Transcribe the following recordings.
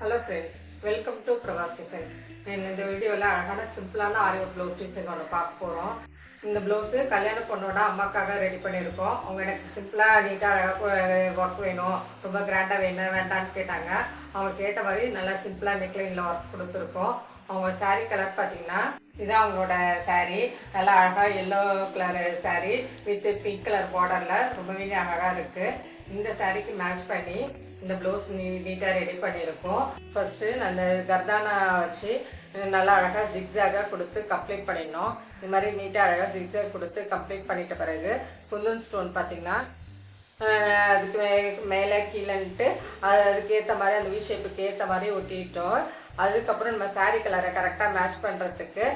Hello friends, welcome to Prabhas Designs. In this video, I have a simple Aari blouse design. This blouse is ready for ready. Simple neat work grand simple neckline work. Saree color this is saree. Yellow color saree with pink color border. This saree match இந்த blouse நீட்டா ready பண்ணிருக்கோம். First அந்த கர்தானா வச்சு நல்லா அழகா zigzag கொடுத்து complete பண்ணினோம். இந்த மாதிரி நீட்டா அழகா zigzag கொடுத்து கம்ப்ளீட் பண்ணிட்ட பிறகு குந்தன் ஸ்டோன் பாத்தீங்கன்னா அதுக்கு மேலே கீழன்ட்டு அதுக்கு ஏத்த மாதிரி அந்த வி ஷேப்புக்கு ஏத்த மாதிரி ஒட்டிட்டோம். அதுக்கு அப்புறம் நம்ம saree கலரை கரெக்ட்டா மேட்ச் பண்றதுக்கு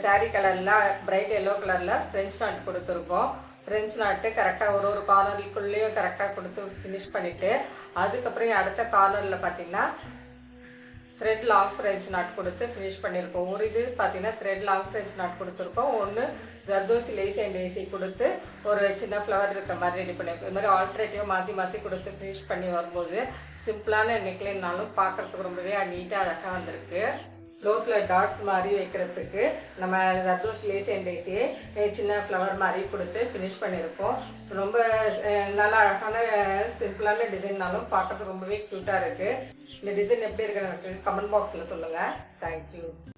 saree கலர்ல பிரைட் yellow கலர்ல French knot கொடுத்திருக்கோம். French knot கரெக்ட்டா ஒரு கார்னருக்குள்ளே கரெக்ட்டா கொடுத்து finish பண்ணிட்டு அதுக்கு அப்புறம் அடுத்த கார்னர்ல பாத்தீங்கன்னா thread long French knot கொடுத்து finish பண்ணிருக்கோம். ஒரு இது பாத்தீங்கன்னா thread long French knot கொடுத்திருக்கோம். ஒன்னு ஜர்தோசி லேஸ் அண்ட் லேசி கொடுத்து ஒரு சின்ன ஃப்ளவர் இருக்க மாதிரி ரெடி பண்ணிருக்கோம். இந்த மாதிரி ஆல்டர்னேட்டிவ் மாத்தி கொடுத்து finish பண்ணி வரும்போது சிம்பிளான நெக்லைன்னாலும் பார்க்கிறதுக்கு ரொம்பவே நீட்டா அழகா வந்திருக்கு. ப்ளவுஸ்ல டாட்ஸ் மாதிரி வைக்கிறதுக்கு நம்ம ஜர்தோசி லேஸ் அண்ட் லேசி சின்ன ஃப்ளவர் மாதிரி கொடுத்து finish பண்ணிருக்கோம். ரொம்ப நல்ல அழகான சிம்பிளான டிசைன்னாலும் பார்க்கிறதுக்கு ரொம்பவே கியூட்டா இருக்கு. இந்த டிசைன் எப்படி இருக்குன்னு கமெண்ட் பாக்ஸ்ல சொல்லுங்க. Thank you.